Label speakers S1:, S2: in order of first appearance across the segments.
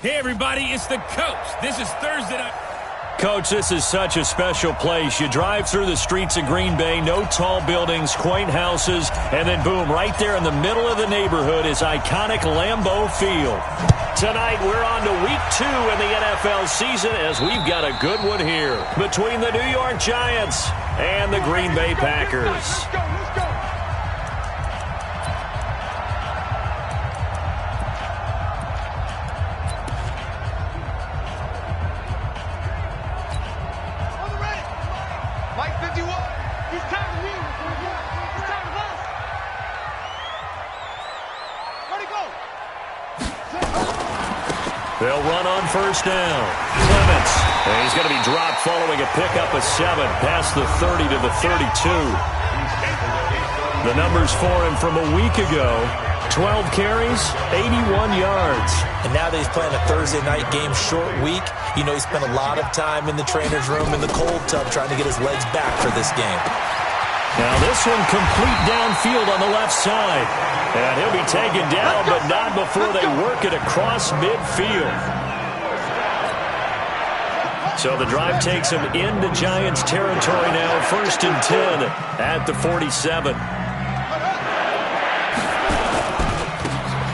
S1: Hey everybody, it's the coach. This is Thursday night.
S2: Coach, this is such a special place. You drive through the streets of Green Bay, no tall buildings, quaint houses, and then boom, right there in the middle of the neighborhood is iconic Lambeau Field. Tonight, we're on to week 2 in the NFL season as we've got a good one here between the New York Giants and the Green Bay Packers.
S3: Let's go. Mike 51, he's time to win. It's time to pass. Where'd he go?
S2: They'll run on first down. Clements, and he's going to be dropped following a pickup of 7 past the 30 to the 32. The numbers for him from a week ago: 12 carries, 81 yards.
S4: And now that he's playing a Thursday night game, short week, you know he spent a lot of time in the trainer's room in the cold tub trying to get his legs back for this game.
S2: Now this one complete downfield on the left side. And he'll be taken down, but not before they work it across midfield. So the drive takes him into Giants territory now, 1st and 10 at the 47.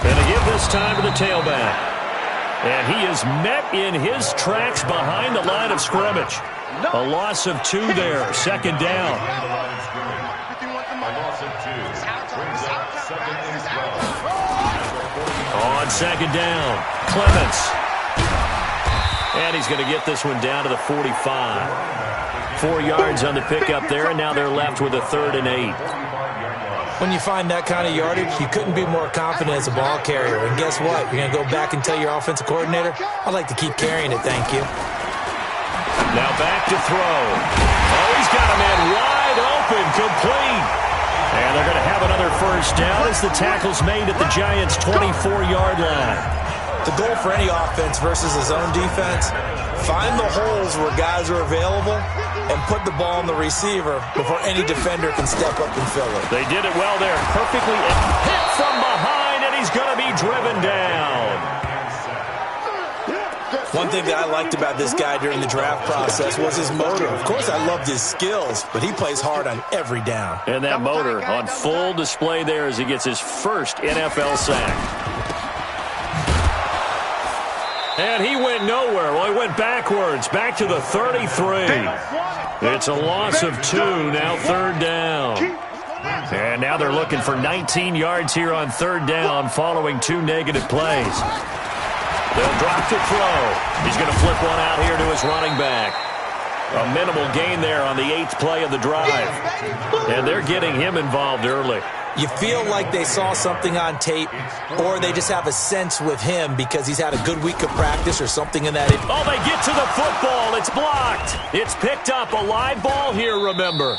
S2: And to give this time to the tailback. And he is met in his tracks behind the line of scrimmage. A loss of 2 there, 2nd down. On 2nd down, Clements. And he's going to get this one down to the 45. 4 yards on the pickup there, and now they're left with a 3rd and 8.
S4: When you find that kind of yardage, you couldn't be more confident as a ball carrier. And guess what? You're going to go back and tell your offensive coordinator, I'd like to keep carrying it, thank you.
S2: Now back to throw. Oh, he's got a man wide open, complete. And they're going to have another first down as the tackle's made at the Giants' 24-yard line.
S4: The goal for any offense versus his own defense, find the holes where guys are available and put the ball on the receiver before any defender can step up and fill it.
S2: They did it well there. Perfectly hit from behind, and he's going to be driven down.
S4: One thing that I liked about this guy during the draft process was his motor. Of course, I loved his skills, but he plays hard on every down.
S2: And that motor on full display there as he gets his first NFL sack. And he went nowhere. Well, he went backwards, back to the 33. It's a loss of 2, now 3rd down. And now they're looking for 19 yards here on 3rd down following 2 negative plays. They'll drop to throw. He's going to flip one out here to his running back. A minimal gain there on the 8th play of the drive. And they're getting him involved early.
S4: You feel like they saw something on tape, or they just have a sense with him because he's had a good week of practice or something in that.
S2: Oh, they get to the football. It's blocked. It's picked up. A live ball here, remember.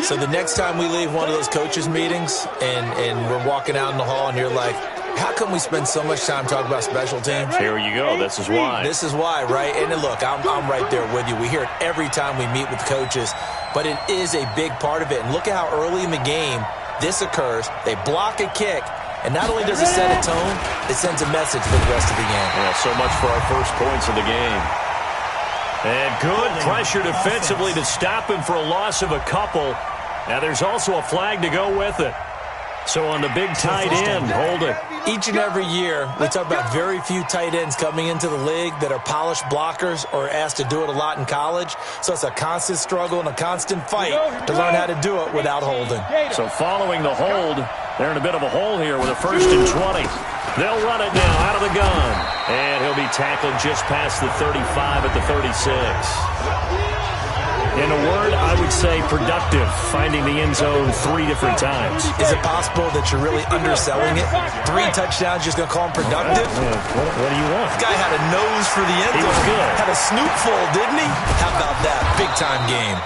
S4: So the next time we leave one of those coaches' meetings and we're walking out in the hall and you're like, how come we spend so much time talking about special teams?
S2: Here you go. This is why.
S4: This is why, right? And look, I'm right there with you. We hear it every time we meet with coaches, but it is a big part of it. And look at how early in the game this occurs. They block a kick, and not only does it set a tone, it sends a message for the rest of the game.
S2: Yeah, so much for our first points of the game. And good pressure defensively to stop him for a loss of a couple. Now there's also a flag to go with it. So on the big tight end, hold it.
S4: Each and every year, we talk about very few tight ends coming into the league that are polished blockers or asked to do it a lot in college. So it's a constant struggle and a constant fight to learn how to do it without holding.
S2: So following the hold, they're in a bit of a hole here with a 1st and 20. They'll run it now out of the gun. And he'll be tackled just past the 35 at the 36. In a word, I would say productive, finding the end zone 3 different times.
S4: Is it possible that you're really underselling it? 3 touchdowns, just going to call him productive?
S2: What do you want?
S4: This guy had a nose for the end zone.
S2: He was good.
S4: Had a snootful, didn't he? How about that? Big-time game.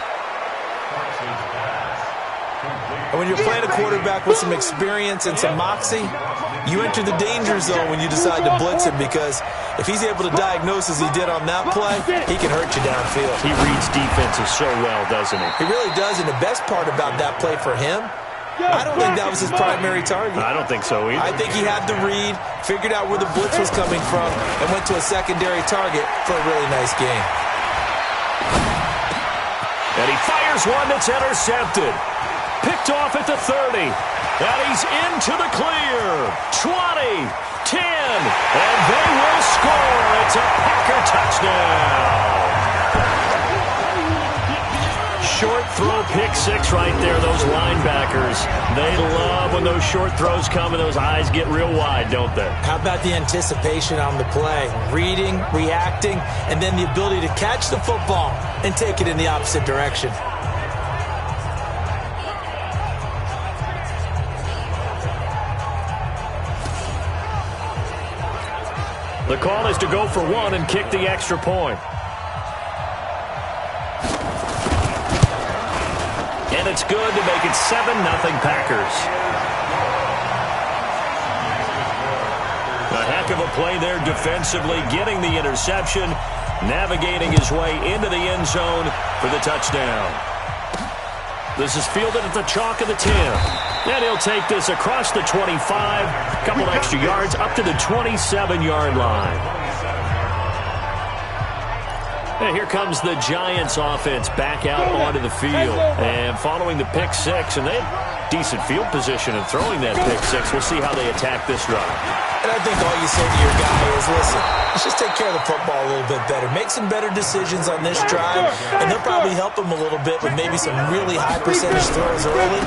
S4: And when you're playing a quarterback with some experience and some moxie, you enter the danger zone when you decide to blitz him, because if he's able to diagnose as he did on that play, he can hurt you downfield.
S2: He reads defenses so well, doesn't he?
S4: He really does, and the best part about that play for him, I don't think that was his primary target.
S2: I don't think so either.
S4: I think he had the read, figured out where the blitz was coming from, and went to a secondary target for a really nice game.
S2: And he fires one that's intercepted. Picked off at the 30. And he's into the clear. 20, 10, and they will score. It's a Packer touchdown. Short throw, pick 6 right there. Those linebackers, they love when those short throws come and those eyes get real wide, don't they?
S4: How about the anticipation on the play? Reading, reacting, and then the ability to catch the football and take it in the opposite direction.
S2: The call is to go for 1 and kick the extra point. And it's good to make it 7-0 Packers. A heck of a play there defensively, getting the interception, navigating his way into the end zone for the touchdown. This is fielded at the chalk of the 10. And he'll take this across the 25, a couple extra yards, up to the 27-yard line. And here comes the Giants offense back out onto the field. And following the pick 6, and they have decent field position in throwing that pick 6. We'll see how they attack this drive.
S4: And I think all you say to your guy is, listen, let's just take care of the football a little bit better. Make some better decisions on this drive, and they'll probably help him a little bit with maybe some really high percentage throws early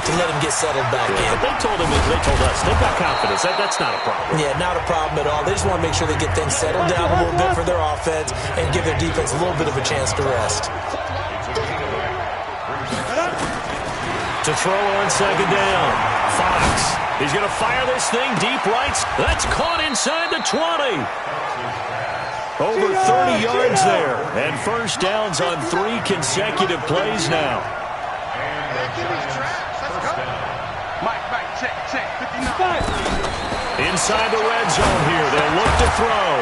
S4: to let him get settled back in.
S2: They told us, they've got confidence. That's not a problem.
S4: Yeah, not a problem at all. They just want to make sure they get things settled down a little bit for their offense and give their defense a little bit of a chance to rest.
S2: To throw on second down, Fox. He's going to fire this thing deep right. That's caught inside the 20. Over 30 yards there. And first downs on 3 consecutive plays now. Inside the red zone here. They'll look to throw.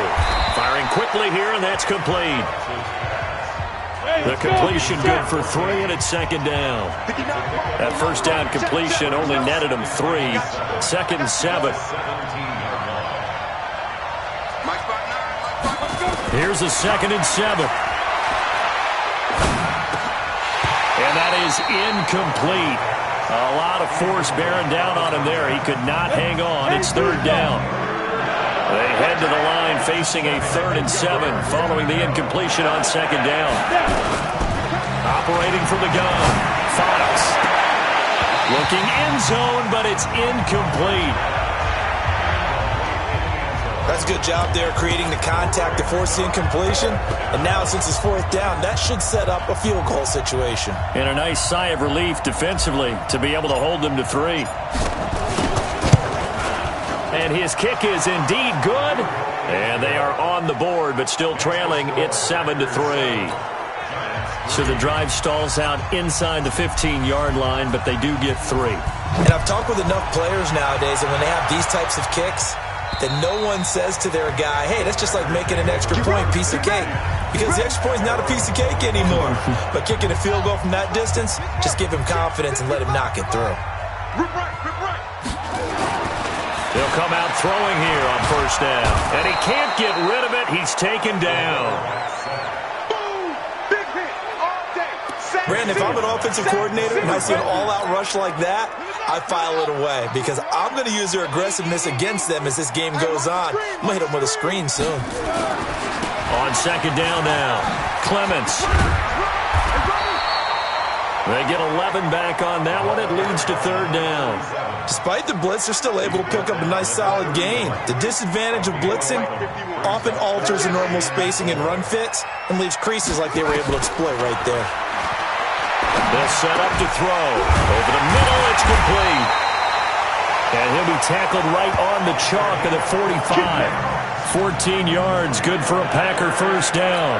S2: Firing quickly here, and that's complete. The completion good for 3, and it's second down. That first down completion only netted him 3. Second and 7. Here's a second and 7. And that is incomplete. A lot of force bearing down on him there. He could not hang on. It's third down. They head to the line facing a 3rd and 7 following the incompletion on second down. Operating from the gun, Fox. Looking end zone, but it's incomplete.
S4: That's a good job there, creating the contact to force the incompletion. And now, since it's 4th down, that should set up a field goal situation.
S2: And a nice sigh of relief defensively to be able to hold them to 3. And his kick is indeed good. And they are on the board, but still trailing. It's 7-3. So the drive stalls out inside the 15-yard line, but they do get 3.
S4: And I've talked with enough players nowadays, and when they have these types of kicks, that no one says to their guy, hey, that's just like making an extra point, piece of cake. Because the extra point is not a piece of cake anymore. But kicking a field goal from that distance, just give him confidence and let him knock it through.
S2: They'll come out throwing here on first down. And he can't get rid of it. He's taken down.
S4: Brandon, if I'm an offensive coordinator and I see an all-out rush like that, I file it away because I'm going to use their aggressiveness against them as this game goes on. I'm going to hit them with a screen soon.
S2: On second down now, Clements. They get 11 back on that one. It leads to third down.
S4: Despite the blitz, they're still able to pick up a nice solid gain. The disadvantage of blitzing often alters the normal spacing and run fits and leaves creases like they were able to exploit right there.
S2: They'll set up to throw. Over the middle, it's complete. And he'll be tackled right on the chalk of the 45. 14 yards, good for a Packer first down.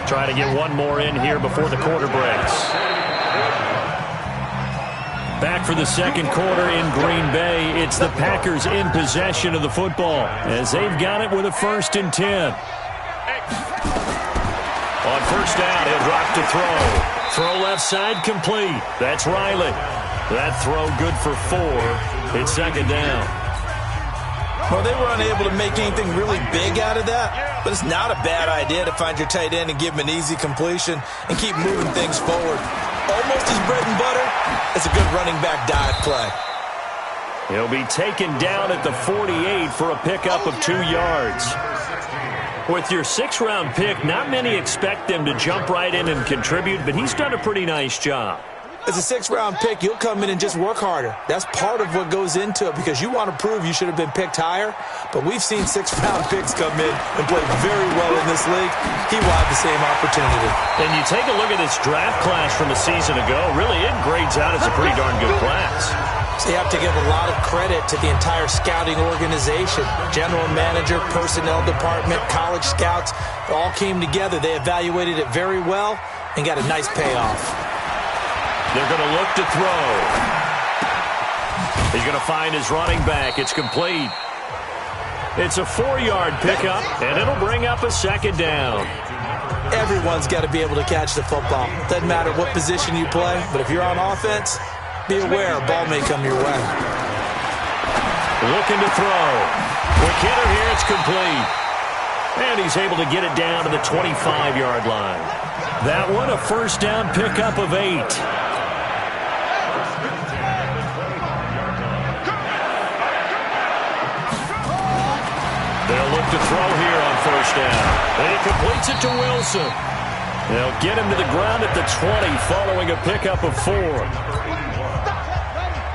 S2: Try to get one more in here before the quarter breaks. Back for the second quarter in Green Bay. It's the Packers in possession of the football as they've got it with a 1st and 10. On first down, he'll drop to throw. Throw left side complete. That's Riley. That throw good for 4. It's 2nd down.
S4: Well, they were unable to make anything really big out of that, but it's not a bad idea to find your tight end and give him an easy completion and keep moving things forward. Almost his bread and butter. It's a good running back dive play.
S2: He'll be taken down at the 48 for a pickup of 2 yards. With your 6th-round pick, not many expect them to jump right in and contribute, but he's done a pretty nice job.
S4: As a 6th-round pick, you'll come in and just work harder. That's part of what goes into it because you want to prove you should have been picked higher. But we've seen 6th-round picks come in and play very well in this league. He will have the same opportunity.
S2: And you take a look at this draft class from a season ago, really it grades out as a pretty darn good class.
S4: So you have to give a lot of credit to the entire scouting organization. General manager, personnel department, college scouts, it all came together. They evaluated it very well and got a nice payoff.
S2: They're going to look to throw. He's going to find his running back. It's complete. It's a 4-yard pickup, and it'll bring up a 2nd down.
S4: Everyone's got to be able to catch the football. Doesn't matter what position you play, but if you're on offense, be aware a ball may come your way.
S2: Looking to throw. Quick hitter here, it's complete. And he's able to get it down to the 25-yard line. That one, a 1st down pickup of 8. They'll look to throw here on 1st down. And he completes it to Wilson. They'll get him to the ground at the 20 following a pickup of 4.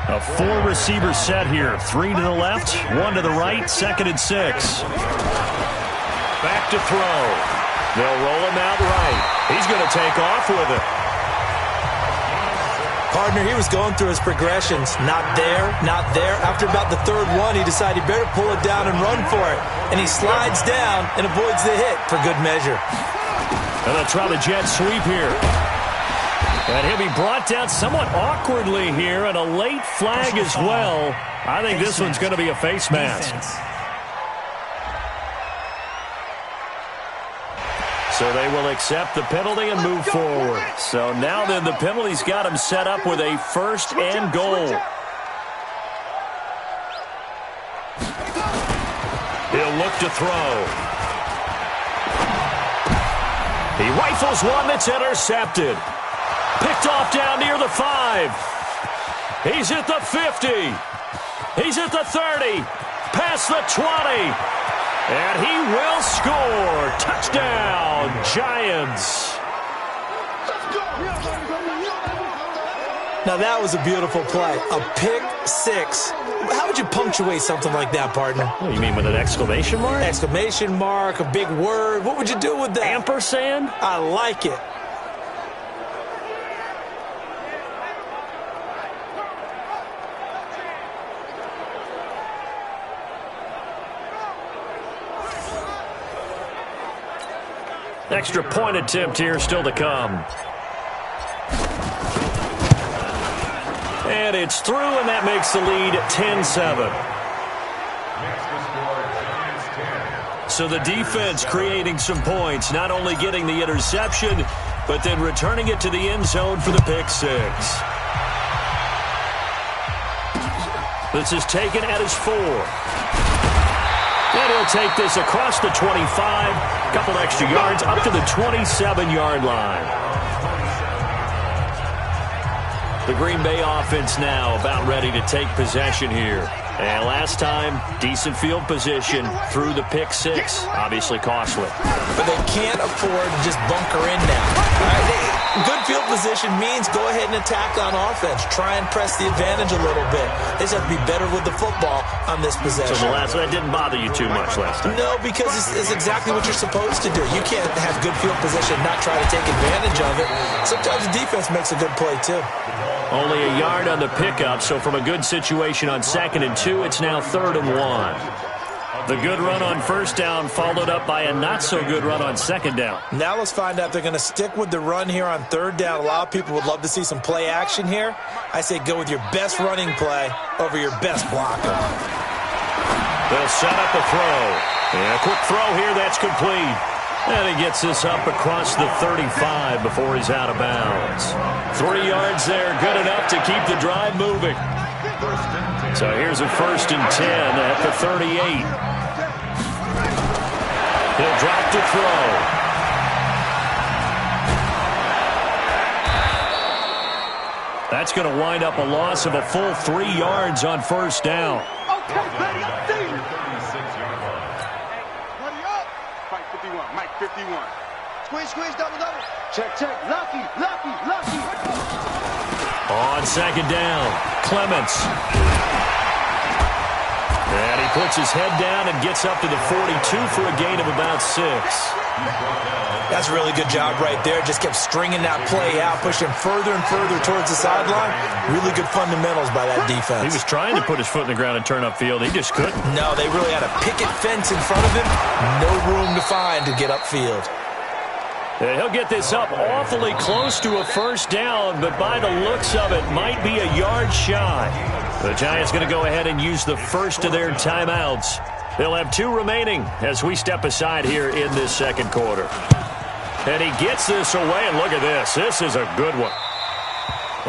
S2: A 4-receiver set here. 3 to the left, 1 to the right, 2nd and 6. Back to throw. They'll roll him out right. He's going to take off with it.
S4: Partner, he was going through his progressions. Not there, not there. After about the 3rd one, he decided he better pull it down and run for it. And he slides down and avoids the hit for good measure.
S2: And they'll try the jet sweep here. And he'll be brought down somewhat awkwardly here, and a late flag as well. I think this one's going to be a face mask. So they will accept the penalty and move forward. So now then the penalty's got him set up with a 1st and goal. He'll look to throw. He rifles one that's intercepted. Picked off down near the 5. He's at the 50. He's at the 30. Past the 20. And he will score. Touchdown, Giants.
S4: Now that was a beautiful play. A pick 6. How would you punctuate something like that, partner?
S2: What do you mean, with an exclamation mark?
S4: Exclamation mark, a big word. What would you do with that?
S2: Ampersand?
S4: I like it.
S2: Extra point attempt here still to come. And it's through, and that makes the lead 10-7. So the defense creating some points, not only getting the interception, but then returning it to the end zone for the pick 6. This is taken at his 4. And he'll take this across the 25, couple extra yards, up to the 27-yard line. The Green Bay offense now about ready to take possession here. And last time, decent field position through the pick 6, obviously costly.
S4: But they can't afford to just bunker in now. All right, Good field position means go ahead and attack on offense. Try and press the advantage a little bit. They just have to be better with the football on this possession.
S2: So that didn't bother you too much last time?
S4: No, because it's exactly what you're supposed to do. You can't have good field position and not try to take advantage of it. Sometimes the defense makes a good play, too.
S2: Only a yard on the pickup, so from a good situation on 2nd and 2, it's now 3rd and 1. The good run on first down followed up by a not-so-good run on 2nd down.
S4: Now let's find out if they're going to stick with the run here on 3rd down. A lot of people would love to see some play action here. I say go with your best running play over your best blocker.
S2: They'll set up a throw. And a quick throw here, that's complete. And he gets this up across the 35 before he's out of bounds. 3 yards there, good enough to keep the drive moving. So here's a 1st and 10 at the 38. He'll drop to throw. That's going to wind up a loss of a full 3 yards on first down.
S3: Okay, buddy, I see you. Buddy up. Mike 51, Mike 51. Squeeze, double. Check. Lucky.
S2: On 2nd down, Clements. And he puts his head down and gets up to the 42 for a gain of about 6.
S4: That's a really good job right there. Just kept stringing that play out, pushing further and further towards the sideline. Really good fundamentals by that defense.
S2: He was trying to put his foot in the ground and turn upfield. He just couldn't.
S4: No, they really had a picket fence in front of him. No room to find to get upfield.
S2: Yeah, he'll get this up awfully close to a first down, but by the looks of it, might be a yard shy. The Giants going to go ahead and use the first of their timeouts. They'll have 2 remaining as we step aside here in this second quarter. And he gets this away, and look at this. This is a good one.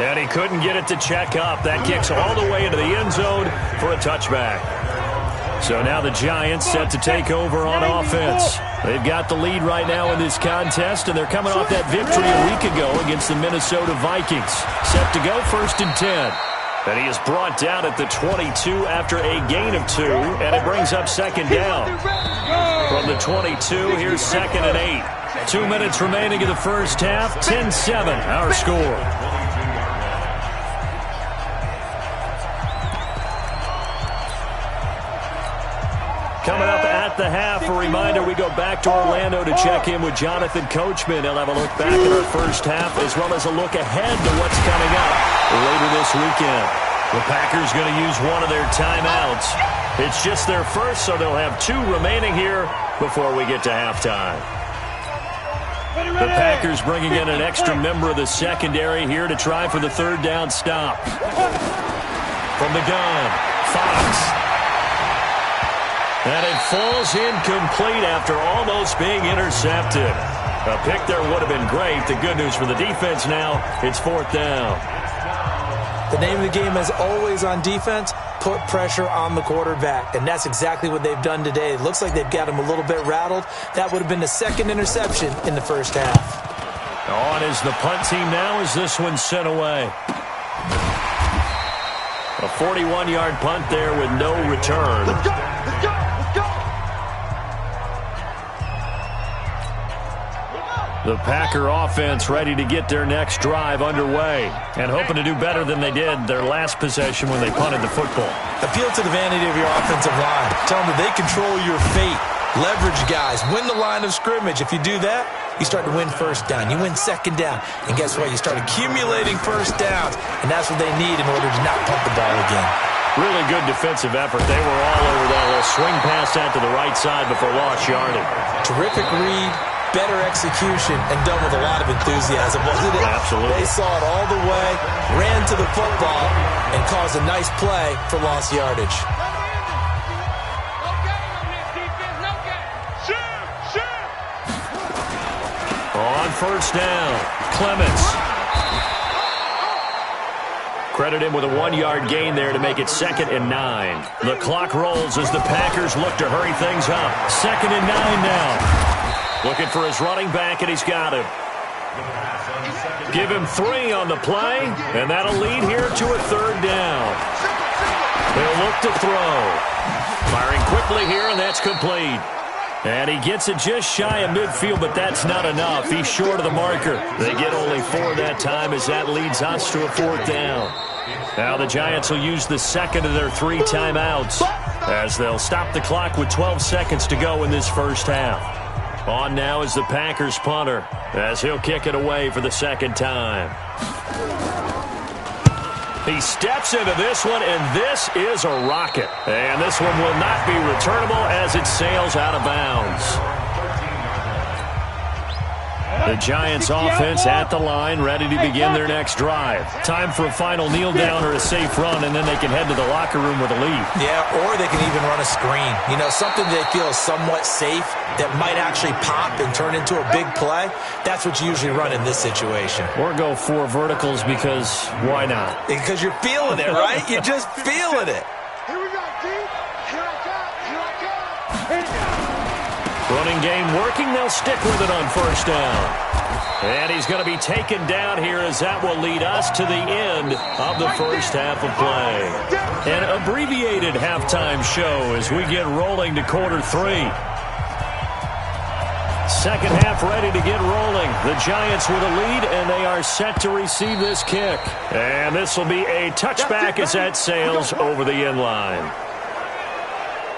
S2: And he couldn't get it to check up. That kicks all the way into the end zone for a touchback. So now the Giants set to take over on offense. They've got the lead right now in this contest, and they're coming off that victory a week ago against the Minnesota Vikings. Set to go 1st and 10. And he is brought down at the 22 after a gain of 2, and it brings up 2nd down. From the 22, here's 2nd and 8. 2 minutes remaining in the first half, 10-7, our score. Coming up at the half, a reminder, we go back to Orlando to check in with Jonathan Coachman. He'll have a look back at our first half as well as a look ahead to what's coming up later this weekend. The Packers going to use one of their timeouts. It's just their first, so they'll have 2 remaining here before we get to halftime. The Packers bringing in an extra member of the secondary here to try for the 3rd down stop. From the gun, Fox. And it falls incomplete after almost being intercepted. A pick there would have been great. The good news for the defense now, it's 4th down.
S4: The name of the game is always on defense, put pressure on the quarterback. And that's exactly what they've done today. It looks like they've got him a little bit rattled. That would have been the 2nd interception in the first half.
S2: On is the punt team now as this one's sent away. A 41-yard punt there with no return.
S3: Let's go.
S2: The Packer offense ready to get their next drive underway and hoping to do better than they did their last possession when they punted the football.
S4: Appeal to the vanity of your offensive line. Tell them that they control your fate. Leverage guys. Win the line of scrimmage. If you do that, you start to win first down. You win 2nd down. And guess what? You start accumulating first downs. And that's what they need in order to not punt the ball again.
S2: Really good defensive effort. They were all over that little swing pass out to the right side before lost yardage. Terrific
S4: read. Better execution, and done with a lot of enthusiasm, wasn't it?
S2: Absolutely.
S4: They saw it all the way, ran to the football, and caused a nice play for lost yardage.
S2: On first down, Clements. Credit him with a 1-yard gain there to make it 2nd and 9. The clock rolls as the Packers look to hurry things up. 2nd and 9 now. Looking for his running back, and he's got him. Give him 3 on the play, and that'll lead here to a 3rd down. They'll look to throw. Firing quickly here, and that's complete. And he gets it just shy of midfield, but that's not enough. He's short of the marker. They get only 4 that time as that leads us to a 4th down. Now the Giants will use the second of their 3 timeouts as they'll stop the clock with 12 seconds to go in this first half. On now is the Packers punter as he'll kick it away for the second time. He steps into this one, and this is a rocket. And this one will not be returnable as it sails out of bounds. The Giants offense at the line, ready to begin their next drive. Time for a final kneel down or a safe run, and then they can head to the locker room with a lead.
S4: Yeah, or they can even run a screen. You know, something they feel is somewhat safe that might actually pop and turn into a big play. That's what you usually run in this situation.
S2: Or go 4 verticals because why not?
S4: Because you're feeling it, right? You're just feeling it.
S3: Here we go, D. Here I come. Here I come.
S2: Running game working. They'll stick with it on first down. And he's going to be taken down here as that will lead us to the end of the first half of play. An abbreviated halftime show as we get rolling to quarter 3. Second half ready to get rolling. The Giants with a lead, and they are set to receive this kick. And this will be a touchback as that sails over the end line.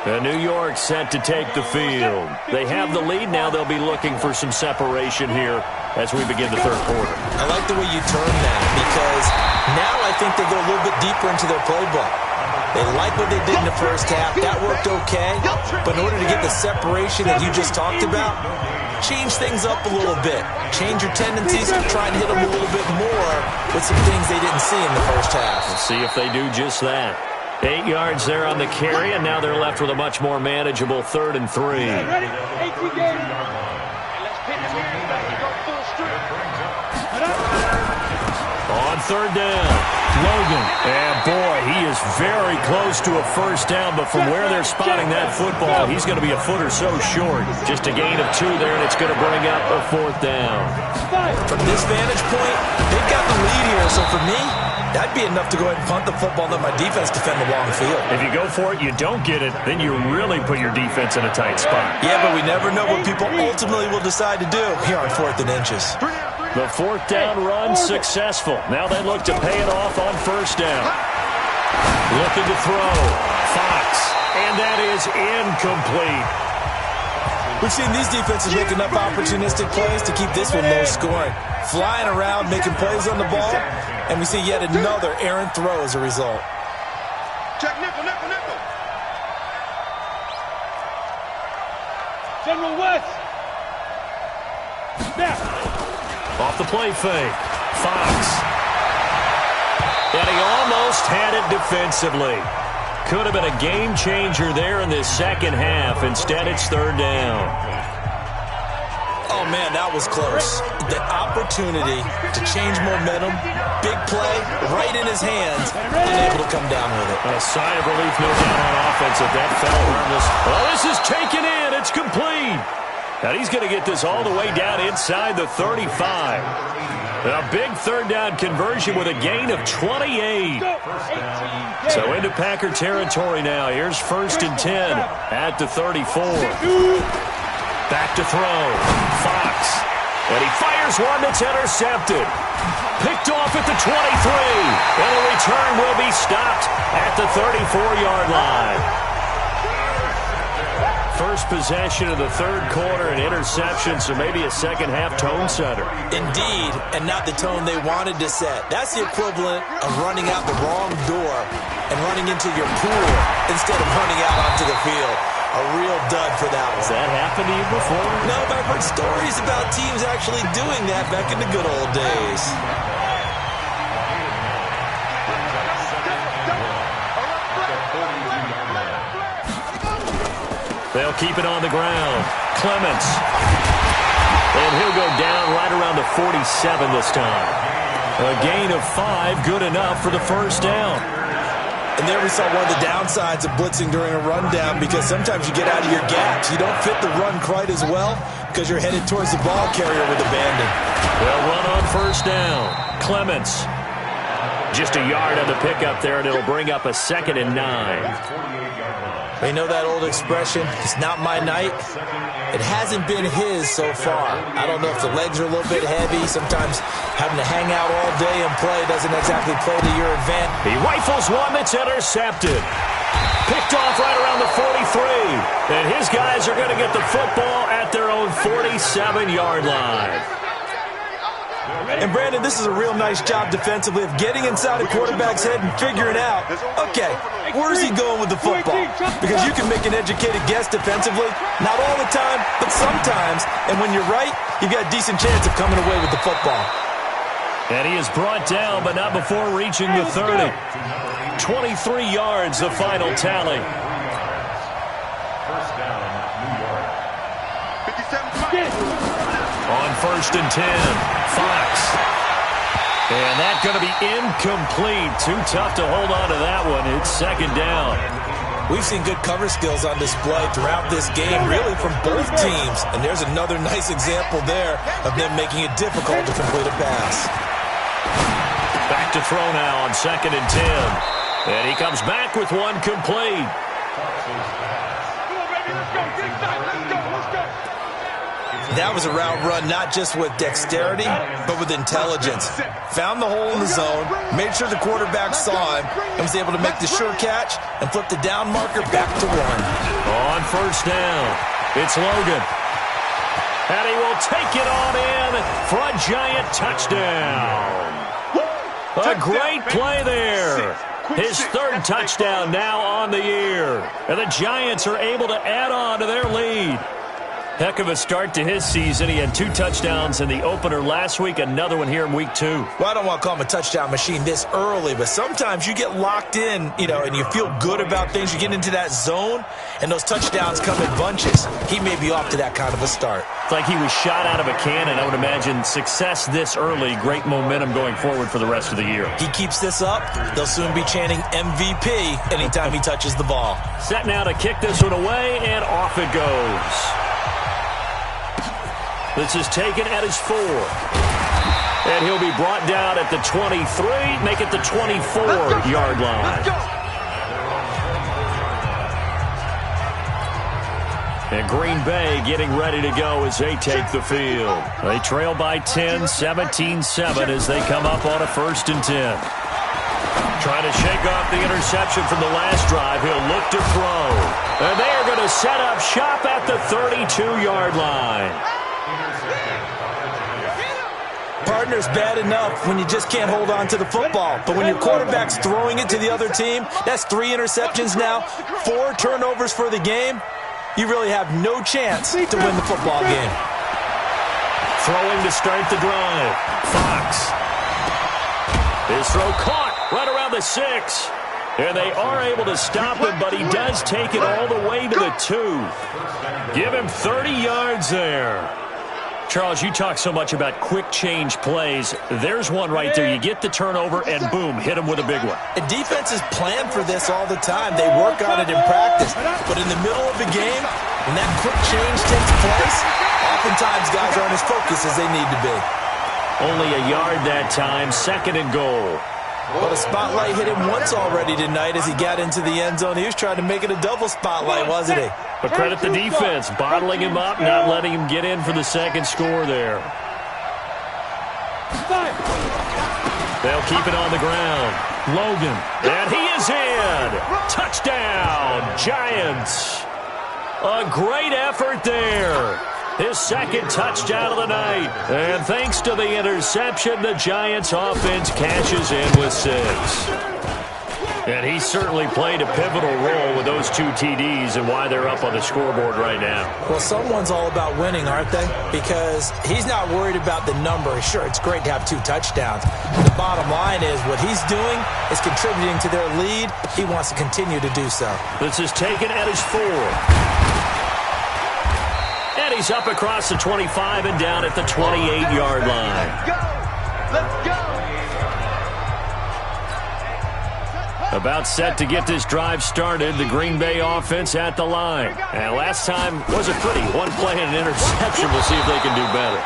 S2: And New York set to take the field. They have the lead. Now they'll be looking for some separation here as we begin the third quarter.
S4: I like the way you turn that because now I think they go a little bit deeper into their playbook. They like what they did in the first half. That worked okay. But in order to get the separation that you just talked about, change things up a little bit. Change your tendencies and try and hit them a little bit more with some things they didn't see in the first half.
S2: Let's see if they do just that. 8 yards there on the carry, and now they're left with a much more manageable 3rd and 3.
S3: Ready? 18 games. Let's pin the game back and go full strip.
S2: On 3rd down, Logan. And boy, he is very close to a first down, but from where they're spotting that football, he's going to be a foot or so short. Just a gain of 2 there, and it's going to bring up a 4th down.
S4: From this vantage point, they've got the lead here, so for me, that'd be enough to go ahead and punt the football and let my defense defend the long field.
S2: If you go for it, you don't get it, then you really put your defense in a tight spot.
S4: Yeah, but we never know what people ultimately will decide to do here on 4th and inches.
S2: The 4th down run successful. Now they look to pay it off on first down. Looking to throw. Fox. And that is incomplete.
S4: We've seen these defenses make enough opportunistic plays to keep this one low scoring. Flying around, making plays on the ball, and we see yet another errant throw as a result.
S3: Check nickel, nickel, nickel.
S5: General West. Snap.
S2: Off the play fake. Fox. And he almost had it defensively. Could have been a game changer there in this second half. Instead, it's 3rd down.
S4: Oh, man, that was close. The opportunity to change momentum, big play, right in his hands, unable to come down with it.
S2: A sigh of relief, no doubt, on offense if that fell harmless. Oh, this is taken in. It's complete. And he's going to get this all the way down inside the 35. A big 3rd down conversion with a gain of 28. So into Packer territory now. Here's 1st and 10 at the 34. Back to throw. Fox. And he fires one that's intercepted. Picked off at the 23. And the return will be stopped at the 34-yard line. First possession of the 3rd quarter, an interception, so maybe a second-half tone setter.
S4: Indeed, and not the tone they wanted to set. That's the equivalent of running out the wrong door and running into your pool instead of running out onto the field. A real dud for that one.
S2: Has that happened to you before?
S4: No, but I've heard stories about teams actually doing that back in the good old days.
S2: They'll keep it on the ground. Clements. And he'll go down right around the 47 this time. A gain of 5, good enough for the first down.
S4: And there we saw one of the downsides of blitzing during a rundown because sometimes you get out of your gaps. You don't fit the run quite as well because you're headed towards the ball carrier with abandon.
S2: They'll run on first down. Clements. Just a yard on the pickup there, and it'll bring up a 2nd and 9.
S4: You know that old expression, it's not my night? It hasn't been his so far. I don't know if the legs are a little bit heavy. Sometimes having to hang out all day and play doesn't exactly play to your advantage.
S2: He rifles one that's intercepted. Picked off right around the 43. And his guys are going to get the football at their own 47-yard line.
S4: And, Brandon, this is a real nice job defensively of getting inside a quarterback's head and figuring out, okay, where's he going with the football? Because you can make an educated guess defensively, not all the time, but sometimes. And when you're right, you've got a decent chance of coming away with the football.
S2: And he is brought down, but not before reaching the 30. 23 yards, the final tally.
S3: First down, New York. 57.
S2: On 1st and 10, Fox. And that's going to be incomplete. Too tough to hold on to that one. It's 2nd down.
S4: We've seen good cover skills on display throughout this game, really from both teams. And there's another nice example there of them making it difficult to complete a pass.
S2: Back to throw now on 2nd and 10. And he comes back with one complete.
S4: That was a route run not just with dexterity, but with intelligence. Found the hole in the zone, made sure the quarterback saw him, and was able to make the sure catch and flip the down marker back to 1.
S2: On 1st down, it's Logan. And he will take it on in for a Giant touchdown. A great play there. His 3rd touchdown now on the year. And the Giants are able to add on to their lead. Heck of a start to his season. He had 2 touchdowns in the opener last week, another one here in week 2.
S4: Well, I don't want to call him a touchdown machine this early, but sometimes you get locked in, and you feel good about things. You get into that zone, and those touchdowns come in bunches. He may be off to that kind of a start.
S2: It's like he was shot out of a cannon. I would imagine success this early, great momentum going forward for the rest of the year.
S4: He keeps this up, they'll soon be chanting MVP anytime he touches the ball.
S2: Set now to kick this one away, and off it goes. This is taken at his 4. And he'll be brought down at the 23, make it the 24-yard line. And Green Bay getting ready to go as they take the field. They trail by 10, 17-7 as they come up on a 1st and 10. Trying to shake off the interception from the last drive. He'll look to throw. And they are going to set up shop at the 32-yard line.
S4: Partner's bad enough when you just can't hold on to the football. But when your quarterback's throwing it to the other team, that's 3 interceptions now, 4 turnovers for the game. You really have no chance to win the football game.
S2: Throwing to start the drive. Fox. His throw caught right around the 6. And they are able to stop him, but he does take it all the way to the 2. Give him 30 yards there. Charles, you talk so much about quick change plays. There's one right there. You get the turnover, and boom, hit him with a big one.
S4: And defenses plan for this all the time. They work on it in practice. But in the middle of the game, when that quick change takes place, oftentimes guys aren't as focused as they need to be.
S2: Only a yard that time, 2nd and goal.
S4: Well, the spotlight hit him once already tonight as he got into the end zone. He was trying to make it a double spotlight, wasn't he?
S2: But credit the defense, bottling him up, not letting him get in for the 2nd score there. They'll keep it on the ground. Logan, and he is in. Touchdown, Giants. A great effort there. His 2nd touchdown of the night. And thanks to the interception, the Giants offense cashes in with 6. And he certainly played a pivotal role with those 2 TDs and why they're up on the scoreboard right now.
S4: Well, someone's all about winning, aren't they? Because he's not worried about the number. Sure, it's great to have 2 touchdowns. The bottom line is what he's doing is contributing to their lead. He wants to continue to do so.
S2: This is taken at his 4. And he's up across the 25 and down at the 28-yard line.
S3: Let's go.
S2: About set to get this drive started, the Green Bay offense at the line. And last time was a pretty one play and an interception. We'll see if they can do better.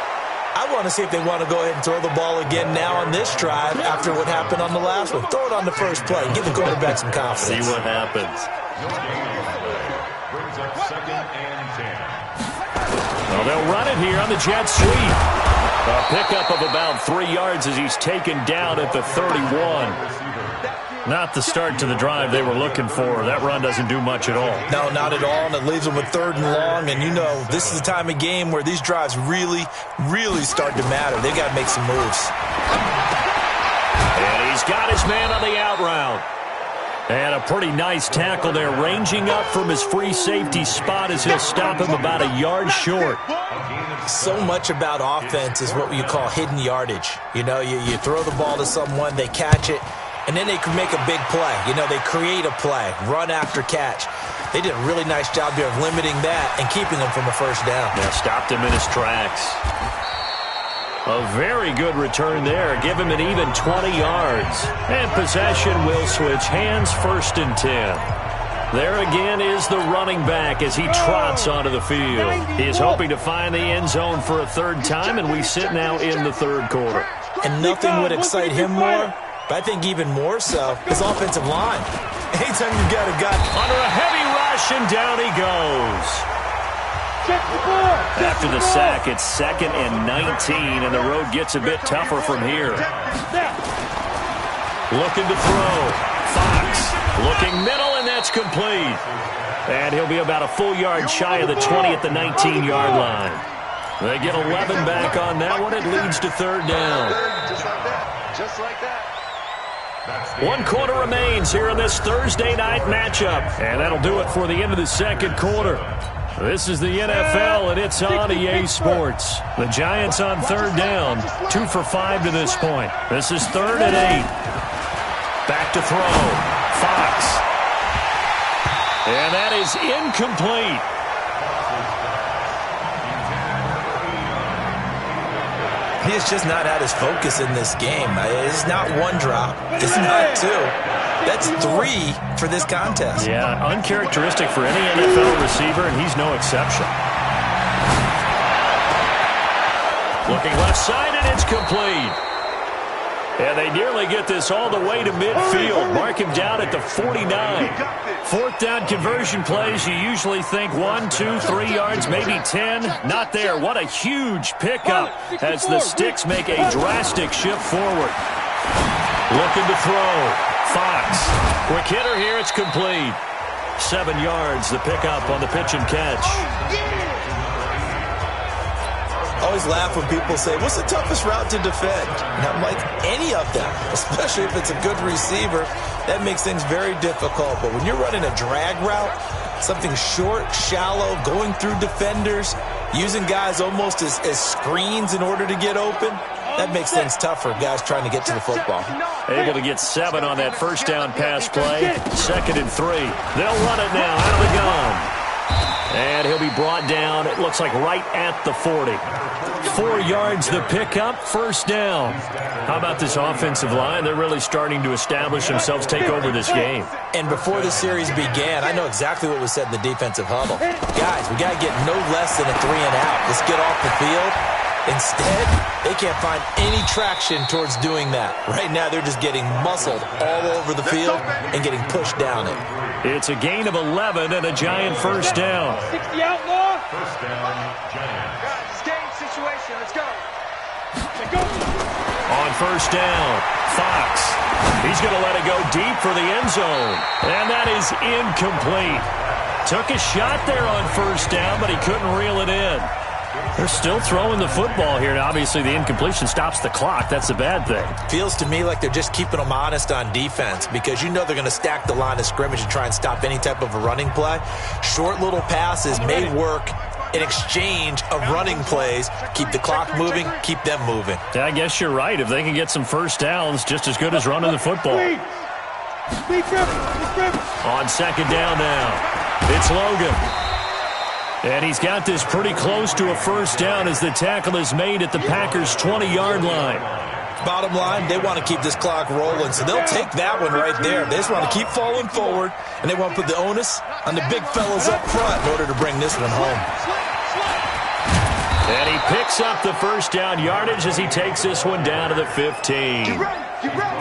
S4: I want to see if they want to go ahead and throw the ball again now on this drive after what happened on the last one. Throw it on the first play. Give the quarterback some confidence.
S2: See what happens.
S5: Brings up 2nd and 10.
S2: Well, they'll run it here on the jet sweep. A pickup of about 3 yards as he's taken down at the 31. Not the start to the drive they were looking for. That run doesn't do much at all.
S4: No, not at all, and it leaves them with 3rd and long. And, you know, this is the time of game where these drives really, really start to matter. They've got to make some moves.
S2: And he's got his man on the out route. And a pretty nice tackle there, ranging up from his free safety spot as he'll stop him about a yard short.
S4: So much about offense is what you call hidden yardage. You know, you throw the ball to someone, they catch it, and then they can make a big play. You know, they create a play, run after catch. They did a really nice job here of limiting that and keeping him from a first down.
S2: Yeah, stopped him in his tracks. A very good return there. Give him an even 20 yards. And possession will switch hands, 1st and 10. There again is the running back as he trots onto the field. He is hoping to find the end zone for a 3rd time, and we sit now in the 3rd quarter.
S4: And nothing would excite him more, but I think even more so, his offensive line. Anytime you've got a guy
S2: under a heavy rush, and down he goes. After the sack, it's 2nd and 19, and the road gets a bit tougher from here. Looking to throw. Fox looking middle, and that's complete. And he'll be about a full yard shy of the 20 at the 19-yard line. They get 11 back on that one. It leads to 3rd down.
S3: Just like that. Just like that.
S2: 1 quarter remains here in this Thursday night matchup. And that'll do it for the end of the 2nd quarter. This is the NFL, and it's on EA Sports. The Giants on 3rd down, 2 for 5 to this point. This is 3rd and 8. Back to throw. Fox. And that is incomplete.
S4: He has just not had his focus in this game. It's not 1 drop. It's not 2. That's 3 for this contest.
S2: Yeah, uncharacteristic for any NFL receiver, and he's no exception. Looking left side, and it's complete. And they nearly get this all the way to midfield. Mark him down at the 49. 4th down conversion plays, you usually think 1, 2, 3 yards, maybe 10. Not there. What a huge pickup as the Sticks make a drastic shift forward. Looking to throw. Fox. Quick hitter here. It's complete. 7 yards, the pickup on the pitch and catch.
S4: I always laugh when people say, what's the toughest route to defend? And I'm like, any of them, especially if it's a good receiver. That makes things very difficult. But when you're running a drag route, something short, shallow, going through defenders, using guys almost as screens in order to get open, that makes things tough for guys trying to get to the football.
S2: Able to get 7 on that first down pass play. 2nd and 3. They'll run it now out of the gun. And he'll be brought down, it looks like right at the 40. 4 yards the pickup, 1st down. How about this offensive line? They're really starting to establish themselves, take over this game.
S4: And before the series began, I know exactly what was said in the defensive huddle. Guys, we got to get no less than a 3 and out. Let's get off the field. Instead, they can't find any traction towards doing that. Right now, they're just getting muscled all over the field and getting pushed down it.
S2: It's a gain of 11 and a Giant 1st down.
S3: 60 outlaw. 1st down, Giants. Guys, it's game situation. Let's go.
S2: On 1st down, Fox. He's going to let it go deep for the end zone. And that is incomplete. Took a shot there on 1st down, but he couldn't reel it in. They're still throwing the football here, and obviously the incompletion stops the clock. That's a bad thing.
S4: Feels to me like they're just keeping them honest on defense because you know they're going to stack the line of scrimmage and try and stop any type of a running play. Short little passes may work in exchange of running plays. Keep the clock moving, keep them moving.
S2: Yeah, I guess you're right. If they can get some 1st downs, just as good as running the football. On 2nd down now, it's Logan. And he's got this pretty close to a 1st down as the tackle is made at the Packers' 20-yard line.
S4: Bottom line, they want to keep this clock rolling, so they'll take that one right there. They just want to keep falling forward, and they want to put the onus on the big fellas up front in order to bring this one home.
S2: And he picks up the first down yardage as he takes this one down to the 15.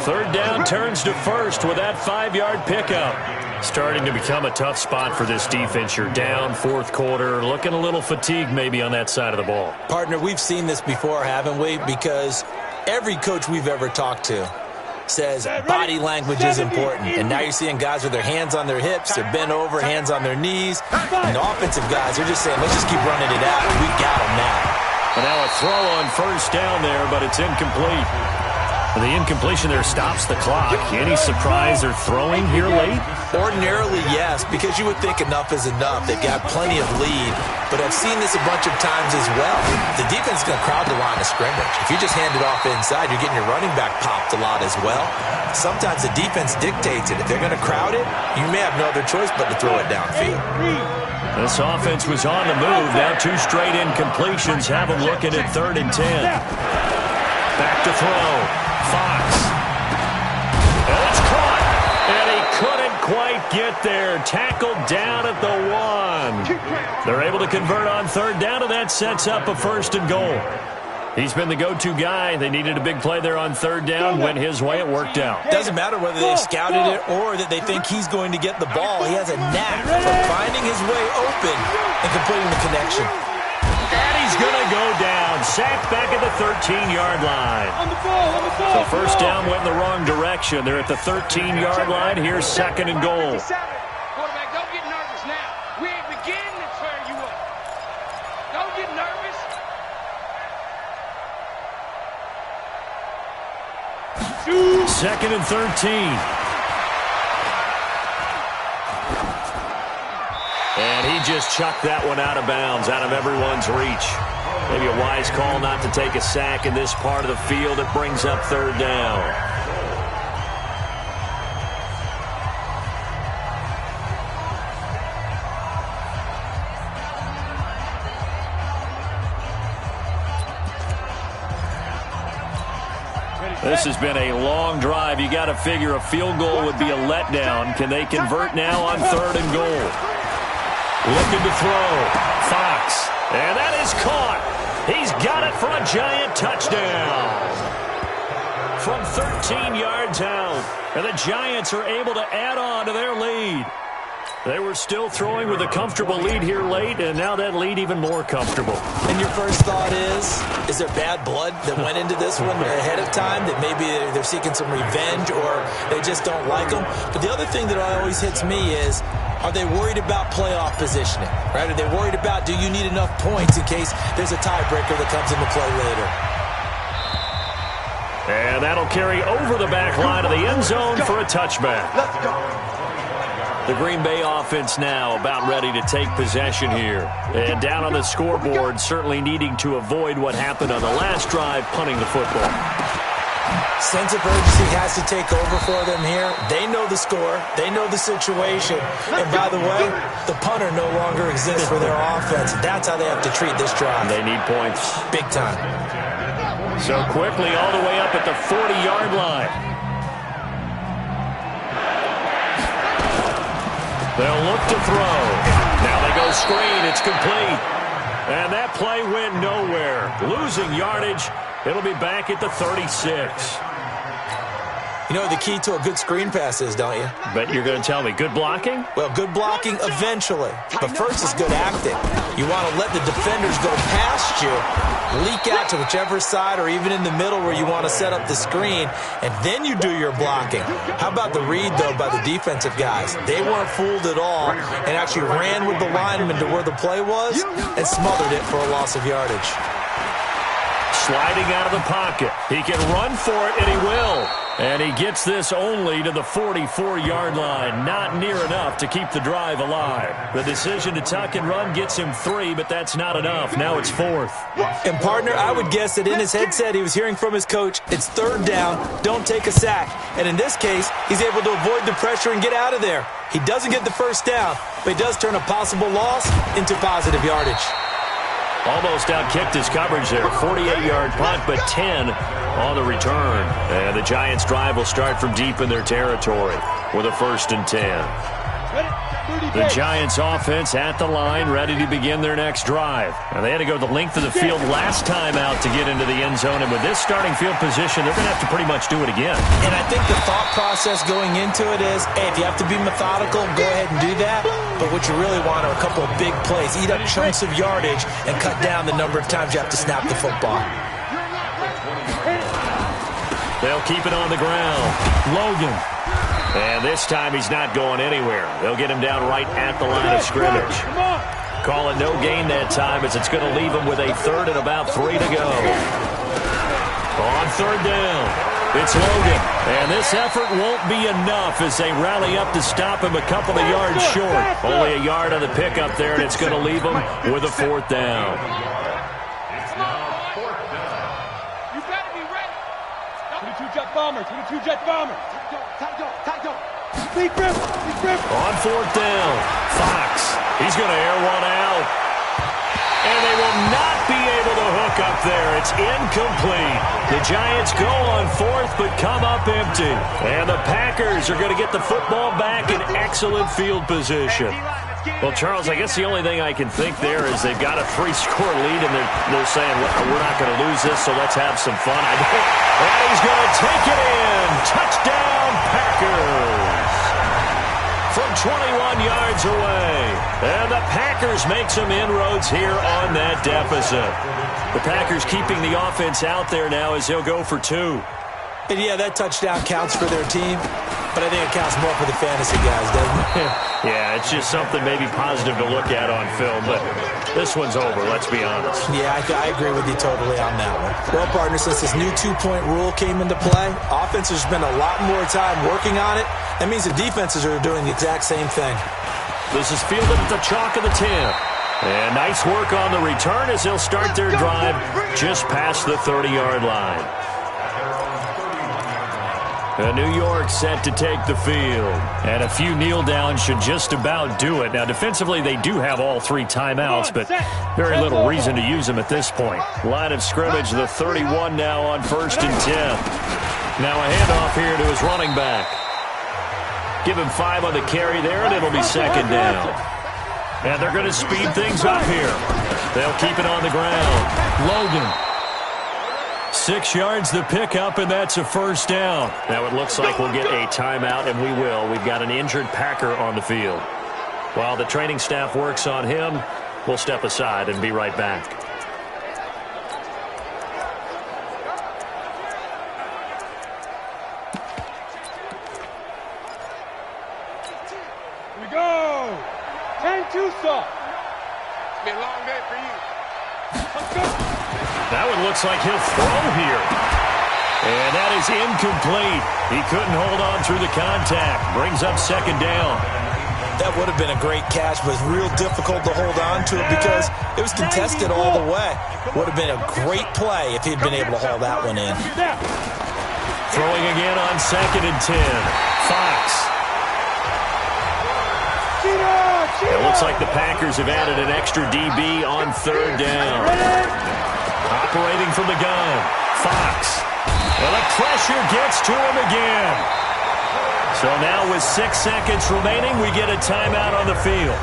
S2: Third down turns to first with that 5-yard pickup. Starting to become a tough spot for this defense. You're down fourth quarter, looking a little fatigued maybe on that side of the ball.
S4: Partner, we've seen this before, haven't we? Because every coach we've ever talked to says body language is important. And now you're seeing guys with their hands on their hips, they're bent over, hands on their knees. And the offensive guys, they're just saying, let's just keep running it out. We got them now.
S2: And now a throw on first down there, but it's incomplete. The incompletion there stops the clock. Any surprise they're throwing here late?
S4: Ordinarily, yes, because you would think enough is enough. They've got plenty of lead, but I've seen this a bunch of times as well. The defense is going to crowd the line of scrimmage. If you just hand it off inside, you're getting your running back popped a lot as well. Sometimes the defense dictates it. If they're going to crowd it, you may have no other choice but to throw it downfield.
S2: This offense was on the move. Now 2 straight incompletions have them looking at 3rd and 10. Back to throw. Fox. And it's caught. And he couldn't quite get there. Tackled down at the 1. They're able to convert on 3rd down, and that sets up a 1st and goal. He's been the go-to guy. They needed a big play there on 3rd down. Went his way. It worked out.
S4: Doesn't matter whether they've scouted it or that they think he's going to get the ball. He has a knack for finding his way open and completing the connection.
S2: And he's going to go down. Sacked back at the 13-yard line. So first down went in the wrong direction. They're at the 13-yard line. Here's 2nd and goal.
S6: Quarterback, don't get nervous now. We ain't beginning to tear you up. Don't get nervous.
S2: Second and 13. And he just chucked that one out of bounds, out of everyone's reach. Maybe a wise call not to take a sack in this part of the field. It brings up 3rd down. This has been a long drive. You got to figure a field goal would be a letdown. Can they convert now on 3rd and goal? Looking to throw. Fox. And that is caught. He's got it for a giant touchdown. From 13 yards out. And the Giants are able to add on to their lead. They were still throwing with a comfortable lead here late, and now that lead even more comfortable.
S4: And your first thought is there bad blood that went into this one ahead of time, that maybe they're seeking some revenge or they just don't like them? But the other thing that always hits me is, are they worried about playoff positioning? Right? Are they worried about, do you need enough points in case there's a tiebreaker that comes into play later?
S2: And that'll carry over the back line of the end zone for a touchback.
S3: Let's go.
S2: The Green Bay offense now about ready to take possession here. And down on the scoreboard, certainly needing to avoid what happened on the last drive, punting the football.
S4: Sense of urgency has to take over for them here. They know the score. They know the situation. And by the way, the punter no longer exists for their offense. That's how they have to treat this drive.
S2: They need points.
S4: Big time.
S2: So quickly all the way up at the 40-yard line. They'll look to throw. Now they go screen. It's complete. And that play went nowhere. Losing yardage. It'll be back at the 36.
S4: You know what the key to a good screen pass is, don't you?
S2: Bet you're going to tell me. Good blocking?
S4: Well, good blocking eventually. But first is good acting. You want to let the defenders go past you, leak out to whichever side or even in the middle where you want to set up the screen, and then you do your blocking. How about the read, though, by the defensive guys? They weren't fooled at all and actually ran with the lineman to where the play was and smothered it for a loss of yardage.
S2: Sliding out of the pocket. He can run for it, and he will. And he gets this only to the 44-yard line. Not near enough to keep the drive alive. The decision to tuck and run gets him 3, but that's not enough. Now it's 4th.
S4: And, partner, I would guess that in his headset he was hearing from his coach, it's 3rd down, don't take a sack. And in this case, he's able to avoid the pressure and get out of there. He doesn't get the first down, but he does turn a possible loss into positive yardage.
S2: Almost outkicked his coverage there. 48-yard punt, but 10 on the return. And the Giants' drive will start from deep in their territory with a 1st and 10. The Giants offense at the line, ready to begin their next drive. Now, they had to go the length of the field last time out to get into the end zone, and with this starting field position, they're going to have to pretty much do it again.
S4: And I think the thought process going into it is, hey, if you have to be methodical, go ahead and do that. But what you really want are a couple of big plays, eat up chunks of yardage, and cut down the number of times you have to snap the football.
S2: They'll keep it on the ground. Logan. And this time he's not going anywhere. They'll get him down right at the line of scrimmage. Call it no gain that time as it's going to leave him with a third and about 3 to go. On third down, it's Logan. And this effort won't be enough as they rally up to stop him a couple of yards short. Only a yard on the pickup there, and it's going to leave him with a 4th down.
S6: You better be ready.
S7: 22-jet bomber, 22-jet bomber.
S2: On 4th down, Fox. He's going to air one out. And they will not be able to hook up there. It's incomplete. The Giants go on 4th but come up empty. And the Packers are going to get the football back in excellent field position. Well, Charles, I guess the only thing I can think there is they've got a 3-score lead, and they're saying, we're not going to lose this, so let's have some fun. And he's going to take it in. Touchdown, Packers. From 21 yards away. And the Packers make some inroads here on that deficit. The Packers keeping the offense out there now as they'll go for 2.
S4: And yeah, that touchdown counts for their team, but I think it counts more for the fantasy guys, doesn't it?
S2: Yeah, it's just something maybe positive to look at on film, but this one's over, let's be honest.
S4: Yeah, I agree with you totally on that one. Well, partner, since this new 2-point rule came into play, offenses spend a lot more time working on it. That means the defenses are doing the exact same thing.
S2: This is fielded at the chalk of the 10. And nice work on the return as they'll start their drive just past the 30-yard line. And New York set to take the field. And a few kneel downs should just about do it. Now, defensively, they do have all 3 timeouts, but very little reason to use them at this point. Line of scrimmage, the 31 now on 1st and 10. Now a handoff here to his running back. Give him 5 on the carry there, and it'll be 2nd down. And they're going to speed things up here. They'll keep it on the ground. Logan. 6 yards the pickup, and that's a 1st down. Now it looks like we'll get a timeout, and we will. We've got an injured Packer on the field. While the training staff works on him, we'll step aside and be right back.
S7: Here we go. 10-2 stop.
S6: It's been a long day for you.
S7: Let's go.
S2: That one looks like he'll throw here. And that is incomplete. He couldn't hold on through the contact. Brings up 2nd down.
S4: That would have been a great catch, but it was real difficult to hold on to it because it was contested all the way. Would have been a great play if he'd been able to haul that one in.
S2: Throwing again on 2nd and 10. Fox. It looks like the Packers have added an extra DB on 3rd down. Operating from the gun, Fox. Well, the pressure gets to him again. So now with 6 seconds remaining, we get a timeout on the field.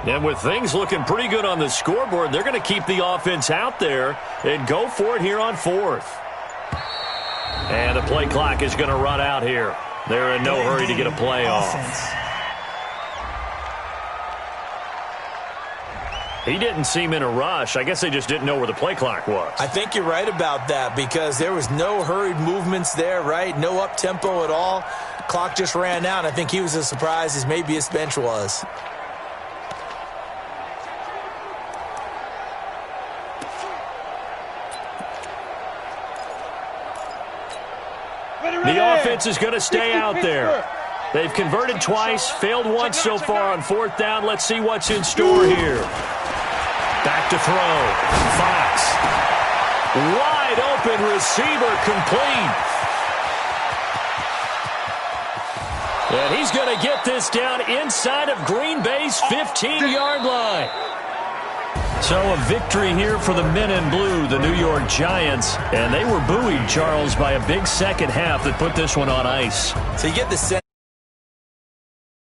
S2: And with things looking pretty good on the scoreboard, they're going to keep the offense out there and go for it here on 4th. And the play clock is going to run out here. They're in no hurry to get a play off. He didn't seem in a rush. I guess they just didn't know where the play clock was.
S4: I think you're right about that because there was no hurried movements there, right? No up-tempo at all. Clock just ran out. I think he was as surprised as maybe his bench was.
S2: The offense is going to stay out there. They've converted twice, failed once so far on fourth down. Let's see what's in store here. Back to throw. Fox. Wide open receiver complete. And he's going to get this down inside of Green Bay's 15-yard line. So a victory here for the men in blue, the New York Giants. And they were buoyed, Charles, by a big second half that put this one on ice.
S4: So you get the sense